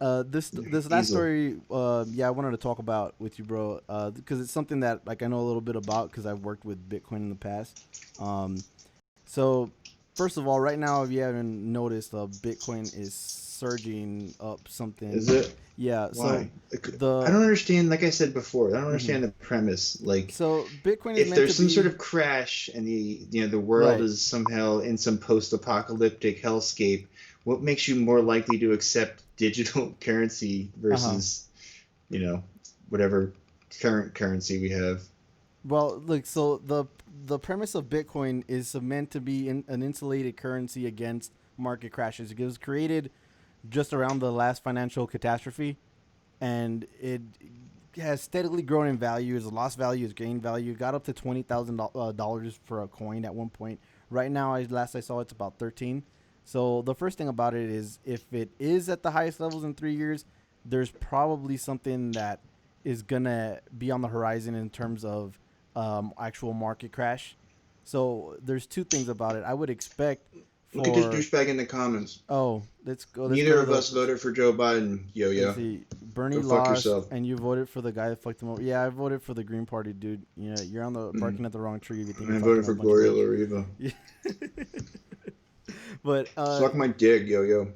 This last Diesel. story, yeah, I wanted to talk about with you, bro, because it's something that like I know a little bit about because I've worked with Bitcoin in the past. Um, so first of all, right now, if you haven't noticed, Bitcoin is surging up something. Is it? Yeah. So Why? I the don't understand. Like I said before, I don't mhm. understand the premise. Like, So Bitcoin is if meant to there's some sort be of crash and the world right. is somehow in some post-apocalyptic hellscape, what makes you more likely to accept digital currency Uh huh. versus, you know, whatever current currency we have? Well, look. So the premise of Bitcoin is meant to be an insulated currency against market crashes. It was created just around the last financial catastrophe, and it has steadily grown in value. It's lost value, it's gained value. It got up to $20,000 for a coin at one point. Right now, last I saw, it's about 13. So the first thing about it is, if it is at the highest levels in 3 years, there's probably something that is gonna be on the horizon in terms of actual market crash. So there's two things about it. I would expect Look at this for douchebag in the comments. let's go. Let's go Neither to of the us voted for Joe Biden, let's yo-yo. see. Bernie Go fuck lost, yourself. and you voted for the guy that fucked him over. Yeah, I voted for the Green Party, dude. Yeah, you're on the Mm. barking at the wrong tree if you think you're I talking voted a for bunch of Gloria rage. Lariva. Yeah. but Suck my dick, yo-yo.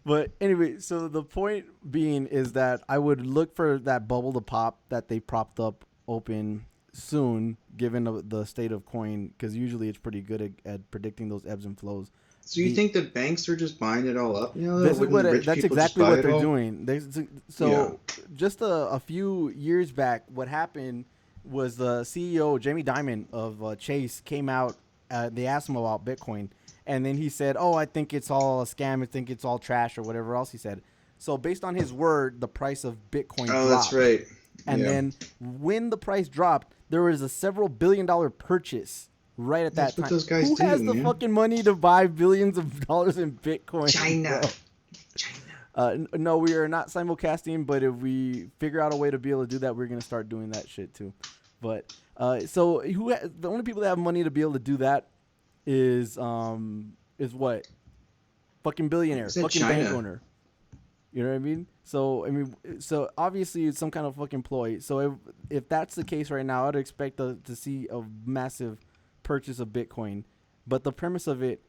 but anyway, so the point being is that I would look for that bubble to pop that they propped up open soon, given the state of coin, because usually it's pretty good at predicting those ebbs and flows. So you The think the banks are just buying it all up now? This is what Wouldn't rich that's people just exactly buy what it they're all? doing. Yeah. So just a few years back, what happened was the CEO Jamie Dimon of Chase came out. They asked him about Bitcoin, and then he said, "Oh, I think it's all a scam. I think it's all trash, or whatever else he said." So based on his word, the price of Bitcoin Oh, that's dropped, right. and Yeah. then when the price dropped, there was a several billion-dollar purchase right at that That's what time. those guys Who do, has the man. fucking money to buy billions of dollars in Bitcoin, China. bro? China. No, we are not simulcasting, but if we figure out a way to be able to do that, we're gonna start doing that shit too. But so the only people that have money to be able to do that is what fucking Who billionaires, said fucking bank China? owner. You know what I mean? So so obviously it's some kind of fucking ploy. So if that's the case right now, I'd expect to see a massive purchase of Bitcoin. But the premise of it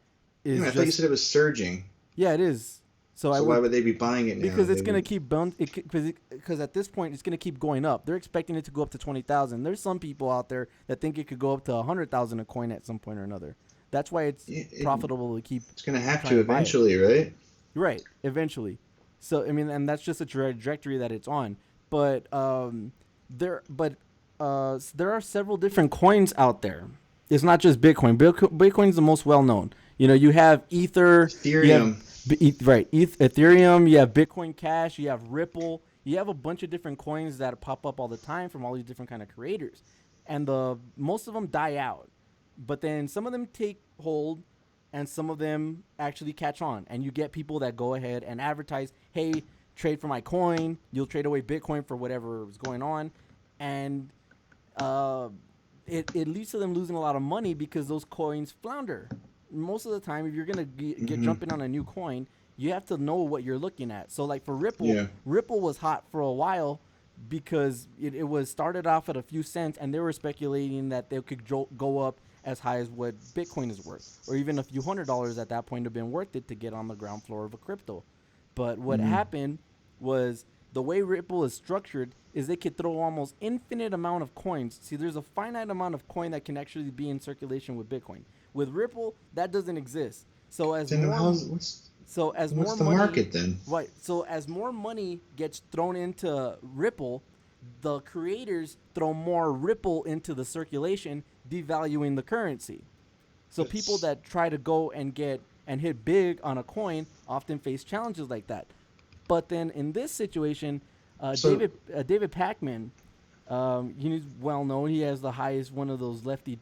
Yeah, is I thought you just said it was surging. yeah, it is. So I So why would would they be buying it now? because it's They gonna would. keep bound because at this point it's gonna keep going up. They're expecting it to go up to 20,000. There's some people out there that think it could go up to 100,000 a coin at some point or another. That's why it's profitable to keep It's gonna have trying to to buy it. eventually, right? Right, eventually. So I mean, and that's just a trajectory that it's on. But but there are several different coins out there. It's not just Bitcoin. Bitcoin's the most well known. You know, you have Ether, you have Ethereum. Ethereum, you have Bitcoin Cash, you have Ripple, you have a bunch of different coins that pop up all the time from all these different kind of creators, and the most of them die out, but then some of them take hold, and some of them actually catch on, and you get people that go ahead and advertise, hey, trade for my coin, you'll trade away Bitcoin for whatever is going on, and uh, it leads to them losing a lot of money because those coins flounder. Most of the time, if you're gonna get Hmm. jumping on a new coin, you have to know what you're looking at. So, like for Ripple, Yeah. Ripple was hot for a while because it was started off at a few cents, and they were speculating that they could go up as high as what Bitcoin is worth, or even a few $100 at that point have been worth it to get on the ground floor of a crypto. But what Hmm. happened was the way Ripple is structured is they could throw almost infinite amount of coins. See, there's a finite amount of coin that can actually be in circulation with Bitcoin. With Ripple, that doesn't exist. So as Then more how's more what's the money market then? right, so as more money gets thrown into Ripple, the creators throw more Ripple into the circulation, devaluing the currency. So people That's that try to go and get and hit big on a coin often face challenges like that. But then in this situation, so. David Pakman, he's well known. He has the highest one of those lefty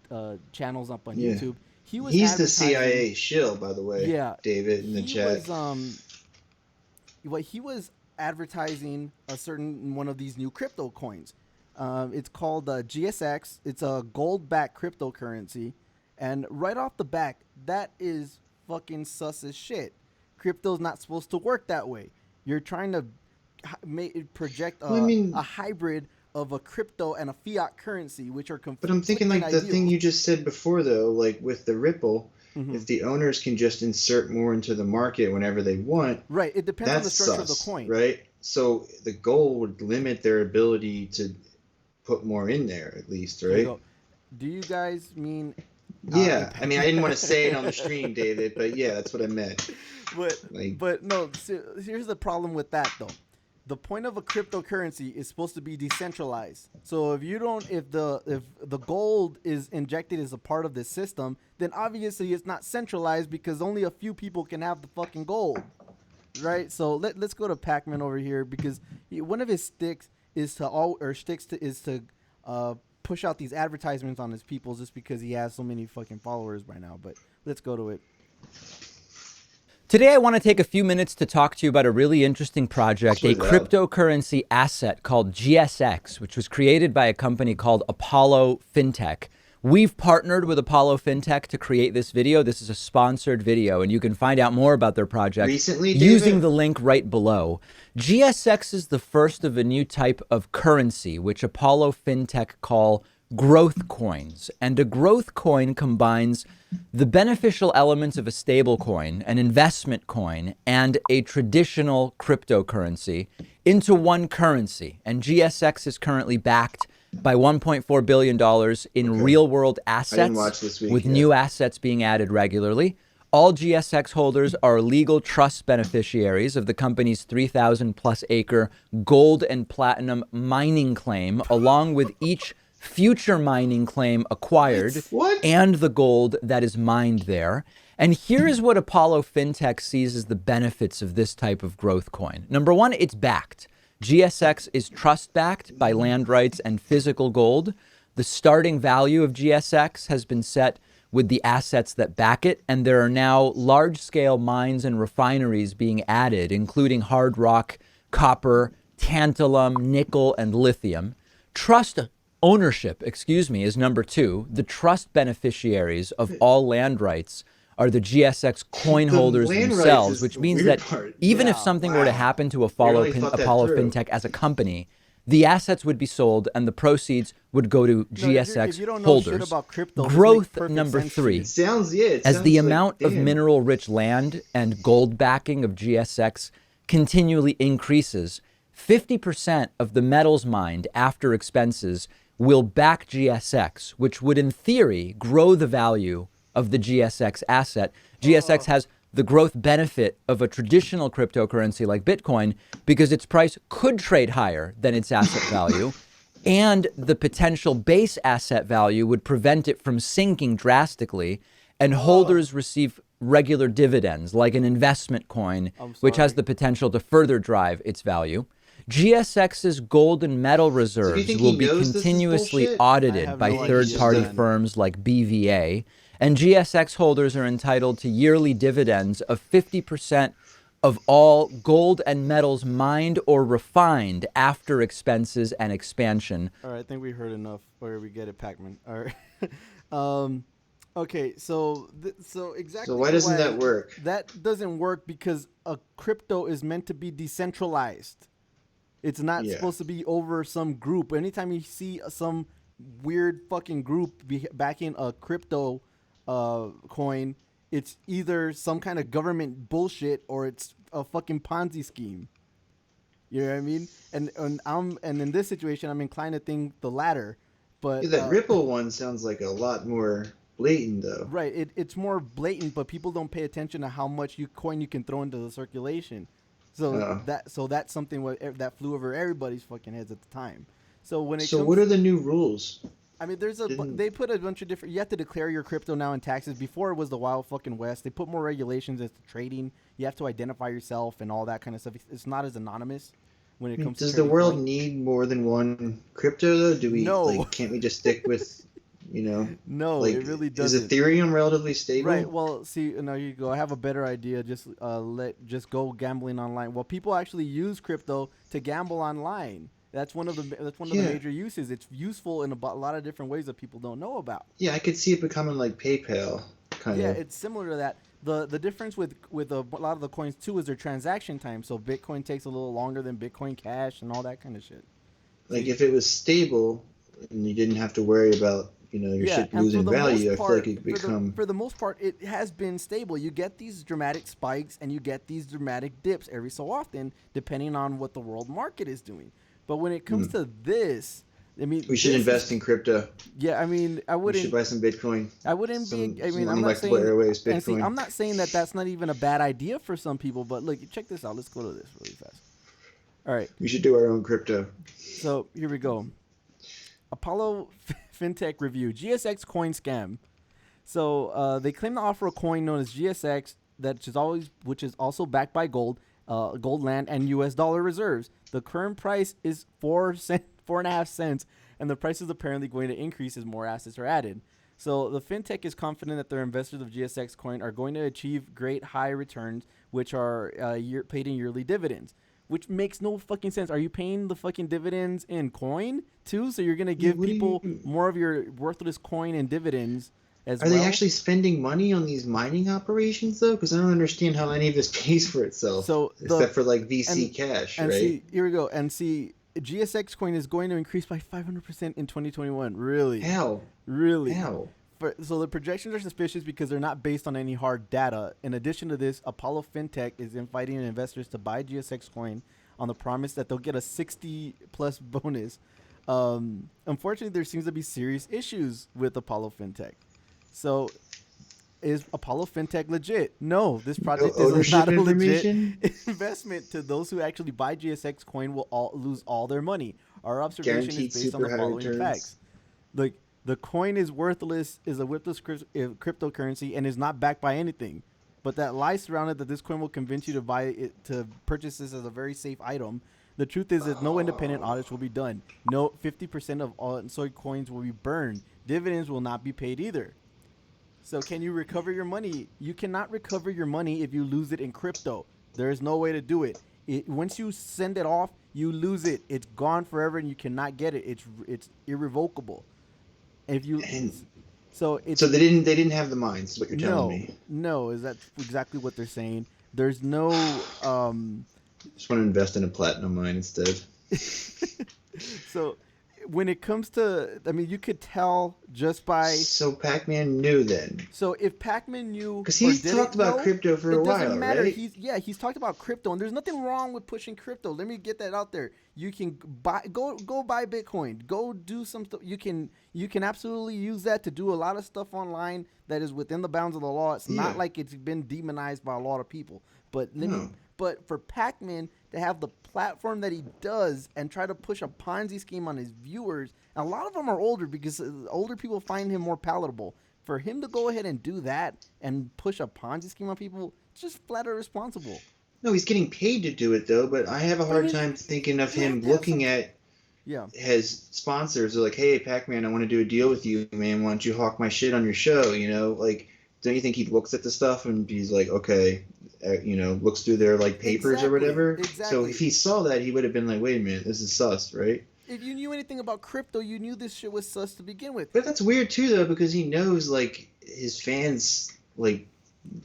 channels up on Yeah. YouTube. He was He's the advertising. CIA shill, by the way, Yeah, David in the he chat. was what he was advertising a certain one of these new crypto coins. It's called GSX. It's a gold-backed cryptocurrency, and right off the back, that is fucking sus as shit Crypto's not supposed to work that way. You're trying to project Well, I a mean, hybrid of a crypto and a fiat currency, which are but I'm thinking conflicting like the thing ideals. you just said before, though, like with the Ripple, Hmm. if the owners can just insert more into the market whenever they want, Right. It depends on the that's structure of the sus, coin. right? So the goal would limit their ability to put more in there, at least, Here we right? go. Do you guys mean a Yeah, I mean, I Pac-Man? didn't want to say it on the stream, David, but yeah, that's what I meant. but Like, but no. Here's the problem with that though. The point of a cryptocurrency is supposed to be decentralized. So if the gold is injected as a part of this system, then obviously it's not centralized because only a few people can have the fucking gold, right? So let's go to Pac-Man over here because one of his sticks is to all or sticks to is to push out these advertisements on his people just because he has so many fucking followers by now. But let's go to it. Today, I want to take a few minutes to talk to you about a really interesting project, it's a really loud. cryptocurrency asset called GSX, which was created by a company called Apollo Fintech. We've partnered with Apollo Fintech to create this video. This is a sponsored video, and you can find out more about their project Recently, using David? the link right below. GSX is the first of a new type of currency, which Apollo Fintech call growth coins. And a growth coin combines the beneficial elements of a stable coin, an investment coin, and a traditional cryptocurrency into one currency. And GSX is currently backed by $1.4 billion in Okay. real world I didn't assets, watch this week with yet. new assets being added regularly. All GSX holders are legal trust beneficiaries of the company's 3,000 plus acre gold and platinum mining claim, along with each future mining claim acquired What? and the gold that is mined there. And here is what Apollo Fintech sees as the benefits of this type of growth coin. Number one, it's backed. GSX is trust backed by land rights and physical gold. The starting value of GSX has been set with the assets that back it, and there are now large-scale mines and refineries being added, including hard rock, copper, tantalum, nickel, and lithium. Trust ownership, is number two. The trust beneficiaries of all land rights are the GSX coin The holders land rights themselves, is which the means weird that part. even if Yeah. something were to Wow. happen to They really thought that Apollo through. Fintech as a company, the assets would be sold and the proceeds would go to No, if GSX you don't know shit holders. about crypto, this makes Growth perfect number sense to three. me. It sounds, yeah, it As sounds the like, amount of damn. mineral-rich land and gold backing of GSX continually increases, 50% of the metals mined after expenses will back GSX, which would in theory grow the value of the GSX asset. GSX has the growth benefit of a traditional cryptocurrency like Bitcoin because its price could trade higher than its asset value, and the potential base asset value would prevent it from sinking drastically, and holders receive regular dividends like an investment coin, I'm which has sorry. the potential to further drive its value. GSX's gold and metal So do you reserves think will he be knows this is continuously bullshit? I audited have by no He's just third-party idea. done. firms like BVA, and GSX holders are entitled to yearly dividends of 50% of all gold and metals mined or refined after expenses and expansion. All right, I think we heard enough, or we get it, Pac-Man. All right. um, okay, so so So exactly why doesn't why that work? that doesn't work because a crypto is meant to be decentralized. It's not Yeah. supposed to be over some group. Anytime you see some weird fucking group backing a crypto coin, it's either some kind of government bullshit or it's a fucking Ponzi scheme. You know what I mean? And in this situation, I'm inclined to think the latter. Yeah, But that Ripple one sounds like a lot more blatant, though. right, it's more blatant, but people don't pay attention to how much coin you can throw into the circulation. So Oh. that's something that flew over everybody's fucking heads at the time. So when it So what comes, are the new rules? I mean, Didn't they put a bunch of different. You have to declare your crypto now in taxes. Before it was the wild fucking west. They put more regulations as to trading. You have to identify yourself and all that kind of stuff. It's not as anonymous when I it mean, comes to does the trading world coin. need more than one crypto though? Do we No, like can't we just stick with, no, like it really is doesn't. Ethereum relatively Right. stable? Well, see, no, you go. I have a better idea. Just go gambling online. Well, people actually use crypto to gamble online. That's one of the Yeah. major uses. It's useful in a lot of different ways that people don't know about. Yeah, I could see it becoming like PayPal, kind Yeah, of. it's similar to that. The difference with a lot of the coins too is their transaction time. So Bitcoin takes a little longer than Bitcoincash and all that kind of shit. So Like if it was stable and you didn't have to worry about your yeah, shit and for losing the value, most I feel like part, it could become. for the most part, it has been stable. You get these dramatic spikes and you get these dramatic dips every so often, depending on what the world market is doing. But when it comes Hmm. to this, I mean, We should this is invest in crypto. yeah. I mean, We should buy some Bitcoin, I wouldn't be. some I some mean, I'm not unelectable saying. airwaves And see, Bitcoin. I'm not saying that that's not even a bad idea for some people. But look, check this out. Let's go to this really fast. All right. We should do our own crypto. So here we go. Apollo Fintech review: GSX coin scam. So they claim to offer a coin known as GSX which is also backed by gold, gold land, and U.S. dollar reserves. The current price is 4.5 cents, and the price is apparently going to increase as more assets are added. So the fintech is confident that their investors of GSX coin are going to achieve great high returns, which are paid in yearly dividends. Which makes no fucking sense. Are you paying the fucking dividends in coin too? So you're gonna Yeah, give what do people you? more of your worthless coin in dividends as Are they well? actually spending money on these mining operations though? Because I don't understand how any of this pays for itself, So the except for like VC and cash, and right? see here we go and see GSX coin is going to increase by 500% in 2021. Really, How? really. How? So the projections are suspicious because they're not based on any hard data. In addition to this, Apollo Fintech is inviting investors to buy GSX coin on the promise that they'll get a 60 plus bonus. Unfortunately, there seems to be serious issues with Apollo Fintech. So is Apollo Fintech legit? No, this No project is ownership not a legit information? investment. To those who actually buy GSX coin will all lose all their money. Our observation is Guaranteed based on super the high following facts. returns? Like the coin is worthless, is a worthless cryptocurrency, and is not backed by anything. But that lie surrounded that this coin will convince you to buy it to purchase this as a very safe item. The truth is that no independent audits will be done. No 50% of all soy coins will be burned. Dividends will not be paid either. So can you recover your money? You cannot recover your money if you lose it in crypto. There is no way to do it. Once you send it off, you lose it. It's gone forever, and you cannot get it. It's irrevocable. If you And so it's so they didn't have the mines, is what you're telling no me. no is that exactly what they're saying. There's no Just want to invest in a platinum mine instead. so when it comes to, I mean, you could tell just by. So Pac-Man knew then. So if Pakman knew Because or he's didn't talked about know, crypto for a it doesn't while, matter. right? He's talked about crypto, and there's nothing wrong with pushing crypto. Let me get that out there. You can go buy Bitcoin. Go do some stuff. You can absolutely use that to do a lot of stuff online that is within the bounds of the law. It's Yeah. not like it's been demonized by a lot of people. But No. but for Pakman to have the platform that he does and try to push a Ponzi scheme on his viewers, and a lot of them are older because older people find him more palatable. For him to go ahead and do that and push a Ponzi scheme on people, it's just flat irresponsible. No, he's getting paid to do it though, but I have a But I hard mean, time thinking of you have him to have some. looking at Yeah, his sponsors. They're like, "Hey, Pac-Man, I want to do a deal with you, man. Why don't you hawk my shit on your show?" Like, don't you think he looks at the stuff and he's like, "Okay," looks through their like papers or exactly, whatever. So if exactly. he saw that, he would have been like, "Wait a minute, this is sus, right?" If you knew anything about crypto, you knew this shit was sus to begin with. But that's weird too, though, because he knows like his fans like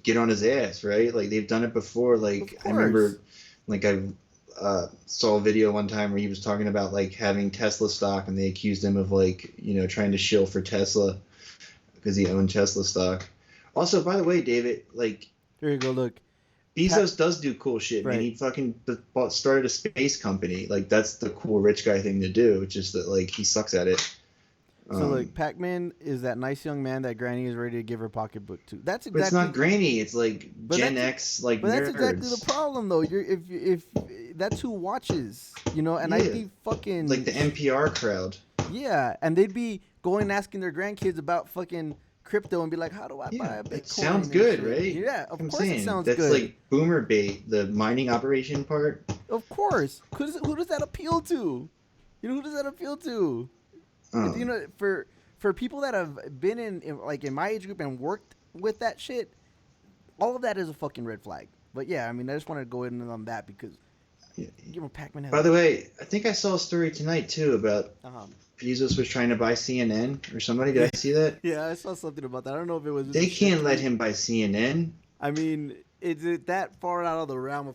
get on his ass, right? Like they've done it before. Of Like I course. remember, like I saw a video one time where he was talking about like having Tesla stock, and they accused him of like trying to shill for Tesla because he owned Tesla stock. Also, by the way, David, like Here you go. Look, Pat. Bezos does do cool shit, man. Right. He fucking started a space company. Like that's the cool rich guy thing to do. It's just that like he sucks at it. So look, Pac-Man is that nice young man that Granny is ready to give her pocketbook to. That's But it's exactly. not Granny. It's like But Gen that's X, like but that's exactly the nerds. problem though. You're if that's who watches, and I'd Yeah, be fucking like the NPR crowd. yeah, and they'd be going and asking their grandkids about fucking crypto and be like, how do I buy Yeah, a that Bitcoin sounds and good, shit? right? Yeah, of I'm course it saying sounds that's good. like boomer bait, the mining operation part. Of course. Who does that appeal to? Who does that appeal to? Um, For people that have been in my age group and worked with that shit, all of that is a fucking red flag. But yeah, I mean, I just wanted to go in on that because yeah. Pac-Man has. By the way, I think I saw a story tonight too about Uh-huh. Bezos was trying to buy CNN or somebody. Did I see that? Yeah, I saw something about that. I don't know if it was just They a shit can't let tweet. him buy CNN. I mean, is it that far out of the realm of